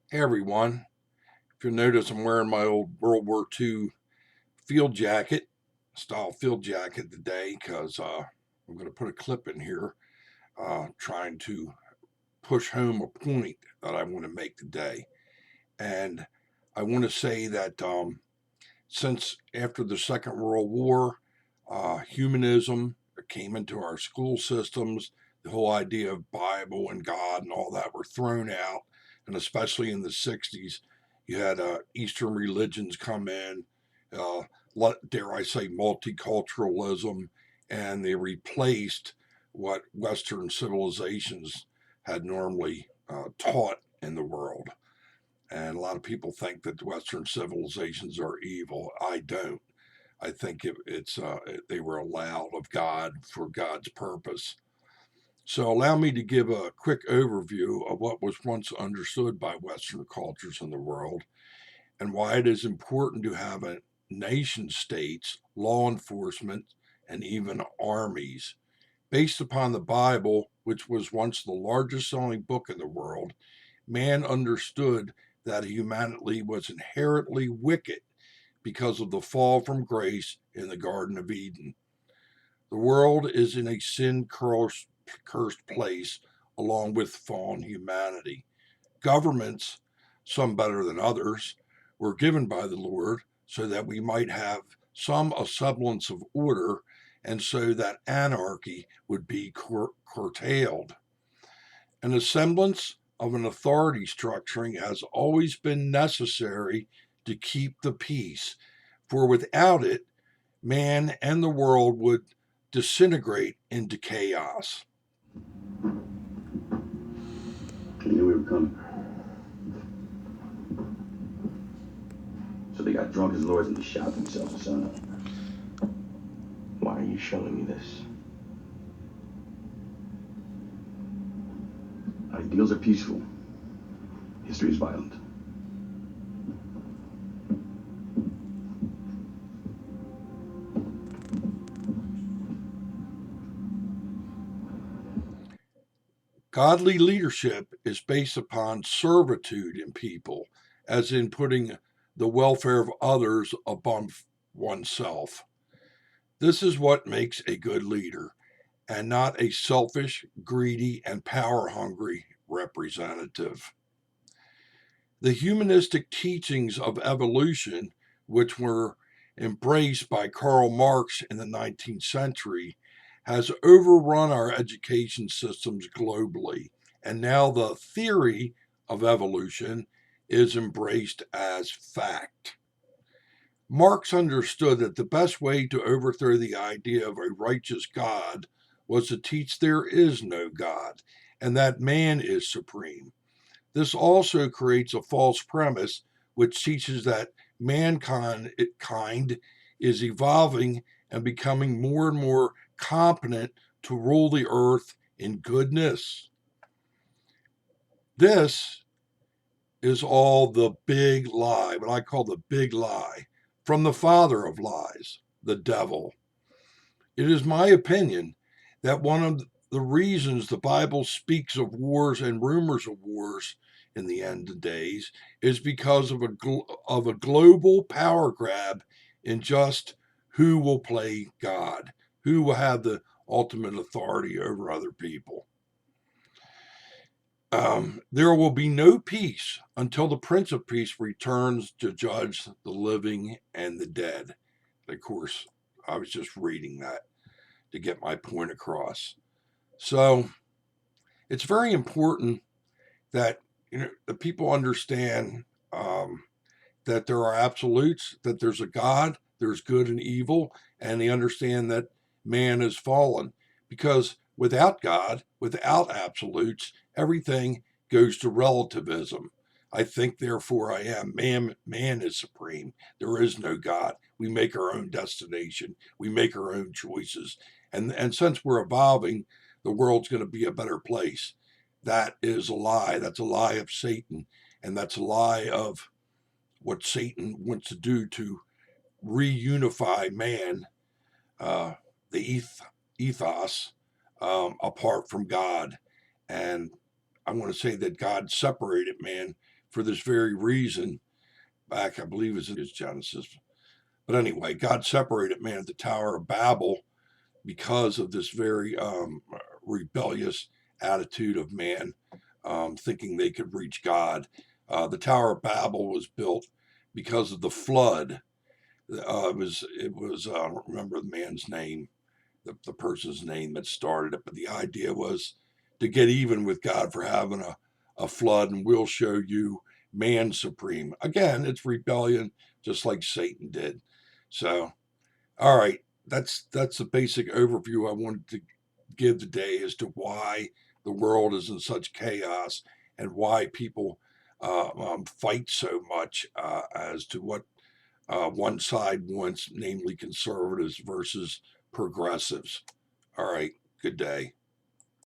Hey everyone, if you'll notice, I'm wearing my old World War II field jacket, style field jacket today because I'm going to put a clip in here trying to push home a point that I want to make today. And I want to say that since after the Second World War, humanism came into our school systems, the whole idea of Bible and God and all that were thrown out. And especially in the 60s, you had Eastern religions come in, uh, dare I say, multiculturalism, and they replaced what Western civilizations had normally taught in the world. And a lot of people think that Western civilizations are evil. I don't. I think they were allowed of God for God's purpose. So allow me to give a quick overview of what was once understood by Western cultures in the world and why it is important to have a nation states, law enforcement, and even armies. Based upon the Bible, which was once the largest selling book in the world, man understood that humanity was inherently wicked because of the fall from grace in the Garden of Eden. The world is in a sin cursed place along with fallen humanity. Governments, some better than others, were given by the Lord so that we might have some semblance of order and so that anarchy would be curtailed. An semblance of an authority structuring has always been necessary to keep the peace, for without it, man and the world would disintegrate into chaos. They knew we were coming. So they got drunk as lords and they shot themselves the sun up. Why are you showing me this? Ideals are peaceful. History is violent. Godly leadership is based upon servitude in people, as in putting the welfare of others above oneself. This is what makes a good leader, and not a selfish, greedy, and power hungry representative. The humanistic teachings of evolution, which were embraced by Karl Marx in the 19th century, has overrun our education systems globally. And now the theory of evolution is embraced as fact. Marx understood that the best way to overthrow the idea of a righteous God was to teach there is no God and that man is supreme. This also creates a false premise which teaches that mankind is evolving and becoming more and more competent to rule the earth in goodness. This is all the big lie, what I call the big lie, from the father of lies, the devil. It is my opinion that one of the reasons the Bible speaks of wars and rumors of wars in the end of days is because of a global power grab in just who will play God, who will have the ultimate authority over other people. There will be no peace until the Prince of Peace returns to judge the living and the dead. Of course, I was just reading that to get my point across. So it's very important that the people understand um, that there are absolutes, that there's a God, there's good and evil, and they understand that man is fallen. Because without God, without absolutes, everything goes to relativism. I think, therefore I am. Man is supreme. There is no God. We make our own destination. We make our own choices. And since we're evolving, the world's going to be a better place. That is a lie. That's a lie of Satan. And that's a lie of what Satan wants to do to reunify man, uh, the ethos, apart from God. And I want to say that God separated man for this very reason. Back, I believe, is Genesis. But anyway, God separated man at the Tower of Babel because of this very rebellious attitude of man, thinking they could reach God. The Tower of Babel was built because of the flood. It was I don't remember the man's name, the person's name that started it, but the idea was to get even with God for having a flood, and we'll show you man supreme. Again, it's rebellion, just like Satan did. So, all right, that's the basic overview I wanted to give today as to why the world is in such chaos and why people fight so much as to what one side wants, namely conservatives versus progressives. All right, good day.